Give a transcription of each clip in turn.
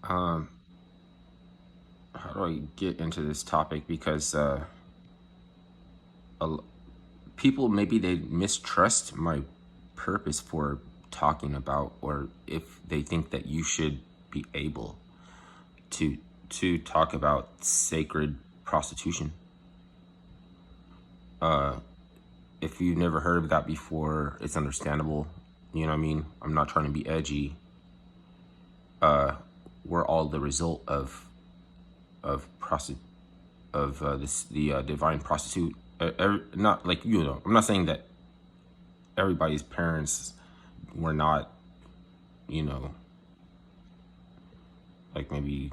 Um, how do I get into this topic? Because a l- people, maybe they mistrust my purpose for talking about, or if they think that you should be able to talk about sacred prostitution. If you've never heard of that before, it's understandable. You know what I mean? I'm not trying to be edgy. We're all the result of prosti- of this the divine prostitute. Not like, I'm not saying that everybody's parents were not, you know, like maybe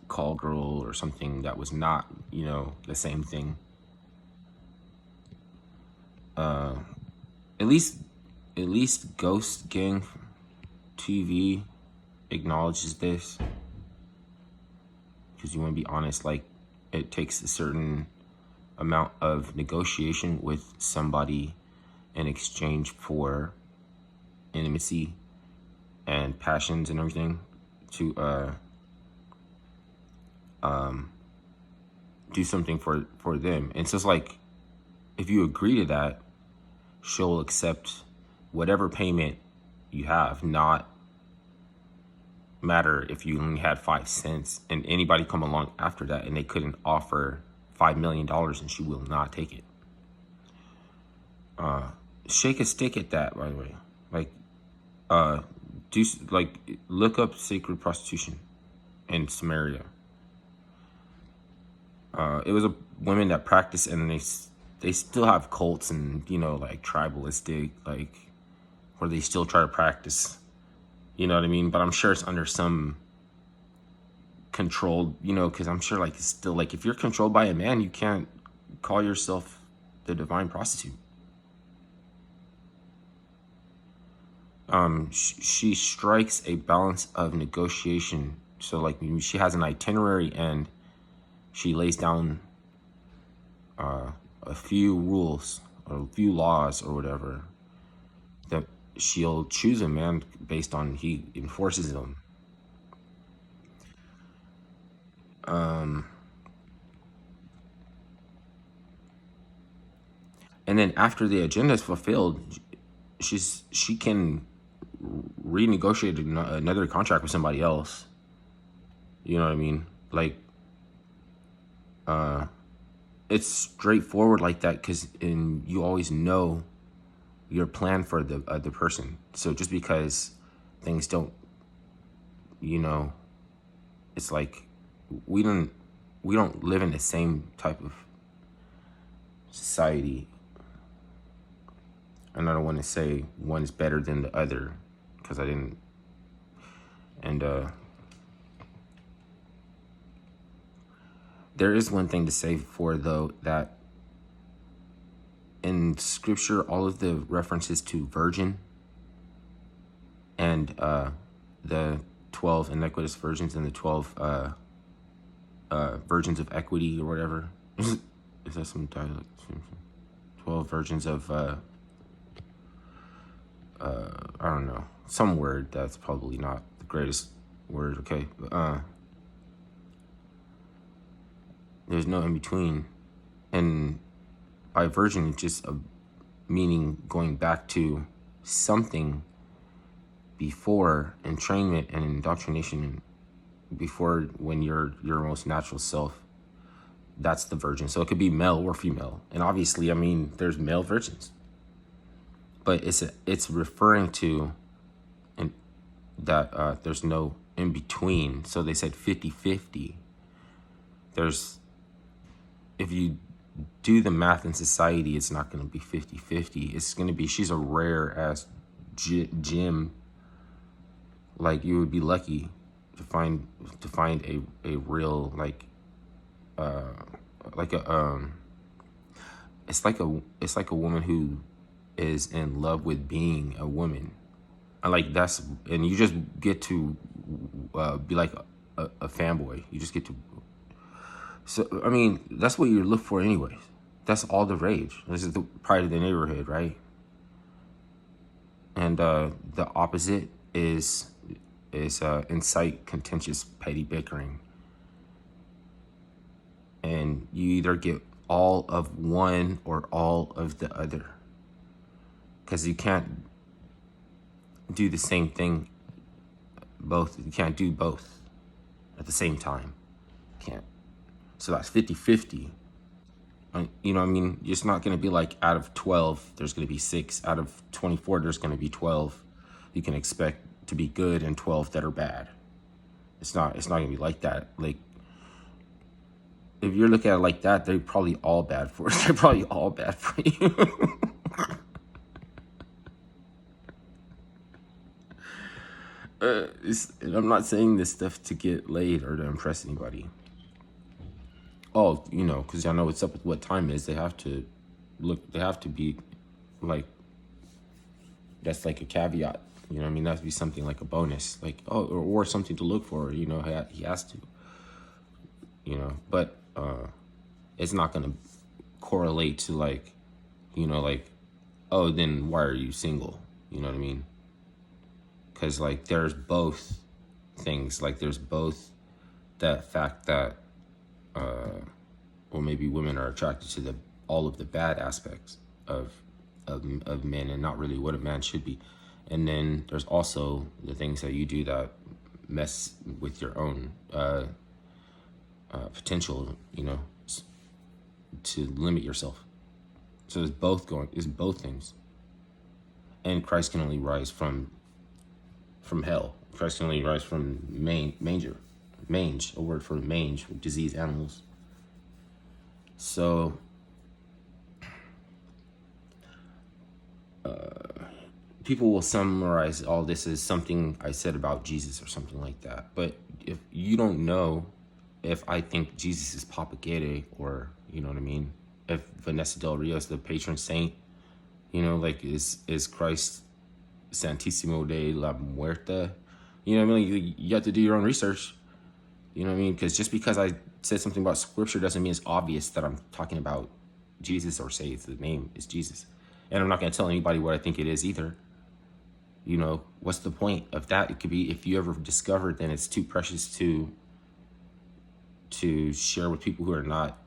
call girl or something that was not, the same thing. At least, Ghost Gang TV acknowledges this, because you want to be honest. Like, it takes a certain amount of negotiation with somebody in exchange for intimacy and passions and everything to do something for them. And so it's like, if you agree to that, she'll accept whatever payment you have, not matter if you only had 5 cents, and anybody come along after that and they couldn't offer $5 million, and she will not take it. Shake a stick at that, by the way. Like, do like look up sacred prostitution in Samaria. It was a women that practiced, and they still have cults and, like tribalistic, like, where they still try to practice. You know what I mean? But I'm sure it's under some controlled, because I'm sure, like, it's still like, if you're controlled by a man, you can't call yourself the divine prostitute. She strikes a balance of negotiation. So, like, she has an itinerary, and she lays down a few rules or a few laws or whatever, that she'll choose a man based on he enforces them. And then after the agenda is fulfilled, she can renegotiate another contract with somebody else. You know what I mean? Like, it's straightforward like that, because you always know your plan for the other person. So just because things don't, you know, it's like, we don't live in the same type of society. And I don't want to say one is better than the other, because I didn't. And there is one thing to say for, though, that in scripture, all of the references to virgin and the 12 iniquitous virgins and the 12 virgins of equity or whatever. Is that some dialect? 12 virgins of I don't know, some word that's probably not the greatest word. Okay, there's no in between. And by virgin, it's just a meaning going back to something before entrainment and indoctrination, before when you're your most natural self. That's the virgin. So it could be male or female, and obviously, I mean, there's male virgins, but it's referring to, and that there's no in between. So they said 50-50. There's, if you do the math in society, it's not going to be 50-50. It's going to be, she's a rare ass gem. Like, you would be lucky to find a real, like a it's like a woman who is in love with being a woman. And you just get to be like a fanboy. You just get to. So I mean, that's what you look for, anyways. That's all the rage. This is the pride of the neighborhood, right? And the opposite is is incite contentious petty bickering, and you either get all of one or all of the other, because you can't do the same thing both. You can't do both at the same time. Can't. So that's 50-50. You know what I mean? It's not going to be like out of 12, there's going to be 6. Out of 24, there's going to be 12. You can expect to be good and 12 that are bad. It's not going to be like that. Like, if you're looking at it like that, they're probably all bad for us. They're probably all bad for you. I'm not saying this stuff to get laid or to impress anybody. Oh, you know, because I know what's up with what time it is. They have to look. They have to be like. That's like a caveat. You know what I mean? That would be something like a bonus, like or something to look for. You know, he has to. You know, but it's not gonna correlate to like, you know, like, oh, then why are you single? You know what I mean? Because like there's both things. Like there's both that fact that or maybe women are attracted to all of the bad aspects of men and not really what a man should be. And then there's also the things that you do that mess with your own potential, you know, to limit yourself. So it's both things. And Christ can only rise from hell. Christ can only rise from mange, a word for mange, diseased animals. So people will summarize all this as something I said about Jesus or something like that. But if you don't know if I think Jesus is Papa Gere, or, you know what I mean, if Vanessa Del Rio is the patron saint, you know, like is Christ Santissimo de la Muerta, you know what I mean? You have to do your own research. You know what I mean? Because just because I said something about scripture doesn't mean it's obvious that I'm talking about Jesus, or say the name is Jesus. And I'm not going to tell anybody what I think it is either. You know, what's the point of that? It could be, if you ever discover it, then it's too precious to share with people who are not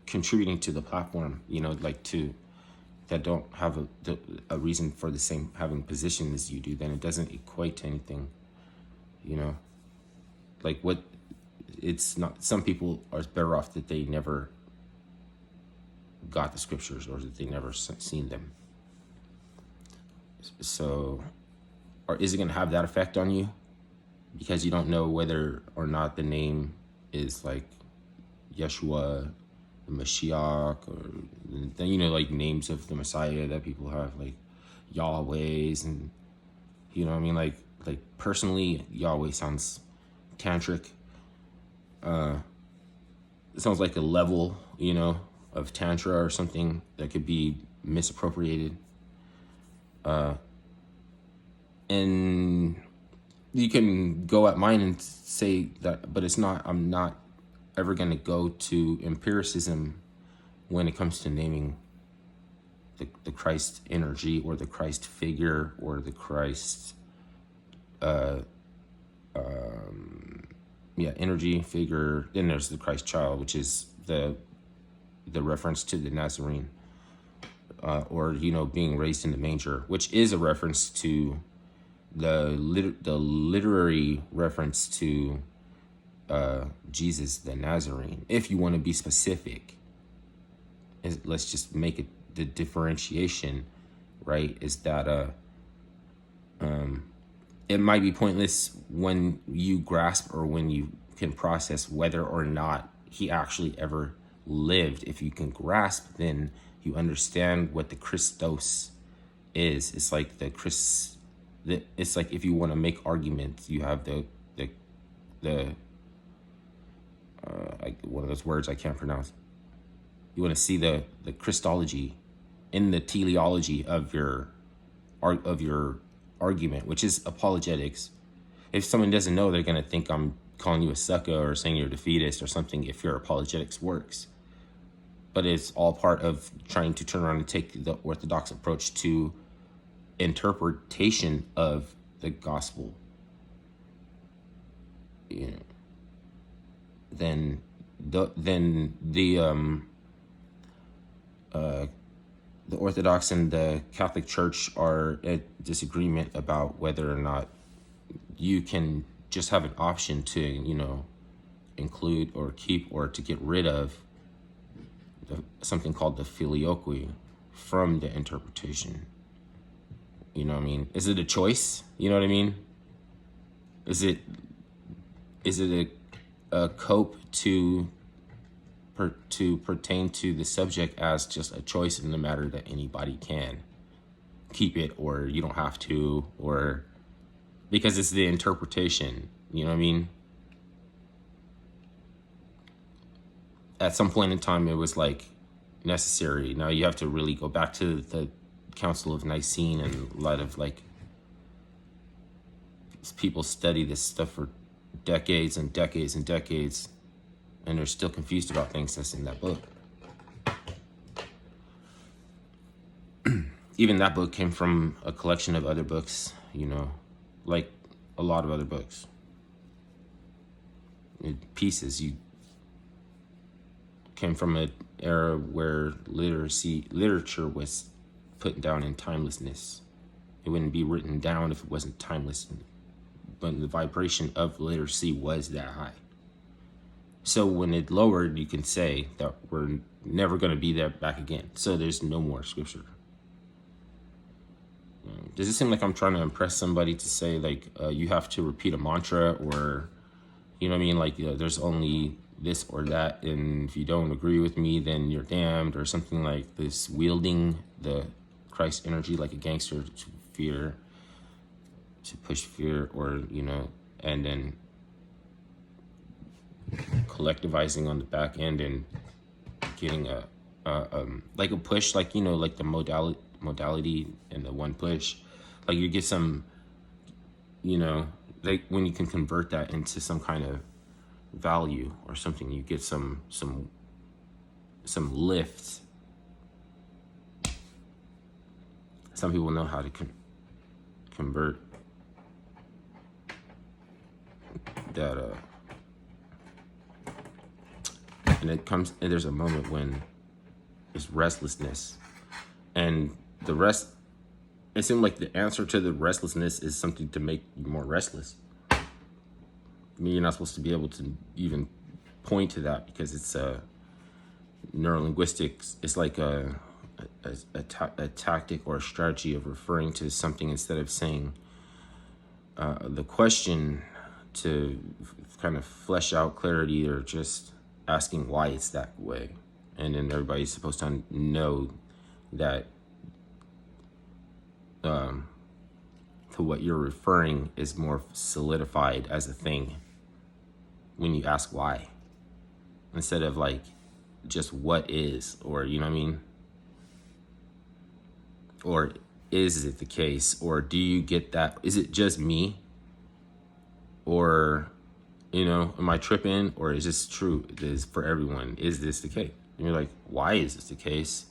contributing to the platform, you know, like that don't have a reason for the same having position as you do. Then it doesn't equate to anything, you know. Like what, it's not, some people are better off that they never got the scriptures, or that they never seen them. So, or is it going to have that effect on you because you don't know whether or not the name is like Yeshua, the Mashiach, or then, you know, like names of the Messiah that people have, like Yahweh's, and you know what I mean, like personally, Yahweh sounds tantric. It sounds like a level, you know, of tantra or something that could be misappropriated. And you can go at mine and say that, but it's not, I'm not ever going to go to empiricism when it comes to naming the Christ energy, or the Christ figure, or the Christ, energy figure. Then there's the Christ child, which is the reference to the Nazarene, or, you know, being raised in the manger, which is a reference to the literary reference to Jesus the Nazarene. If you want to be specific, let's just make it the differentiation, right? Is that it might be pointless when you grasp, or when you can process whether or not he actually ever lived. If you can grasp, then you understand what the Christos is. It's like it's like, if you want to make arguments, you have the one of those words I can't pronounce. You want to see the Christology in the teleology of your argument, which is apologetics. If someone doesn't know, they're going to think I'm calling you a sucker or saying you're a defeatist or something if your apologetics works. But it's all part of trying to turn around and take the orthodox approach to interpretation of the gospel, you know, then the Orthodox and the Catholic Church are at disagreement about whether or not you can just have an option to, include or keep or to get rid of something called the filioque from the interpretation. You know what I mean? Is it a choice? You know what I mean? Is it a cope to pertain to the subject as just a choice in the matter that anybody can keep it or you don't have to, or because it's the interpretation, you know what I mean? At some point in time, it was like necessary. Now you have to really go back to the Council of Nicene, and a lot of like people study this stuff for decades and decades and decades, and they're still confused about things that's in that book. Even that book came from a collection of other books, like a lot of other books. Pieces. You came from an era where literature was put down in timelessness. It wouldn't be written down if it wasn't timeless, but the vibration of literacy was that high. So when it lowered, you can say that we're never going to be there back again. So there's no more scripture. Does it seem like I'm trying to impress somebody to say like you have to repeat a mantra, or you know what I mean? Like there's only this or that, and if you don't agree with me, then you're damned, or something like this, wielding the Christ energy like a gangster to push fear, or and then collectivizing on the back end and getting a like a push, like like the modality and the one push, like you get some, like when you can convert that into some kind of value or something, you get some lift. Some people know how to convert that and there's a moment when there's restlessness, and the rest, it seemed like the answer to the restlessness is something to make you more restless. I mean, you're not supposed to be able to even point to that because it's neurolinguistics. It's like a tactic or a strategy of referring to something instead of saying the question to kind of flesh out clarity, or just asking why it's that way. And then everybody's supposed to know that to what you're referring is more solidified as a thing when you ask why, instead of like just what is, or you know what I mean, or is it the case, or do you get that, is it just me, or am I tripping, or is this true, it is for everyone, is this the case? And you're like, why is this the case?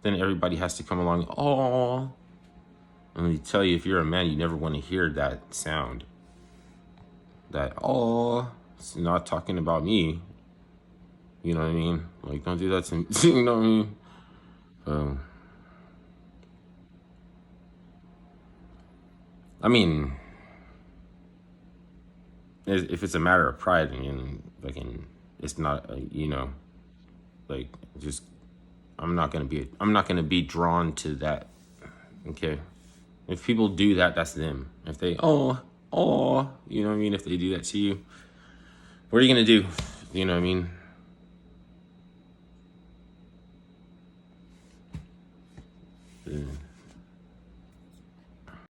Then everybody has to come along, oh, and let me tell you, if you're a man, you never want to hear that sound, that oh, it's not talking about me. You know what I mean? Like, don't do that to me. You know what I mean? If it's a matter of pride, and it's not, like, just, I'm not gonna be drawn to that. Okay, if people do that, that's them. If they, oh, you know what I mean? If they do that to you, what are you gonna do? You know what I mean?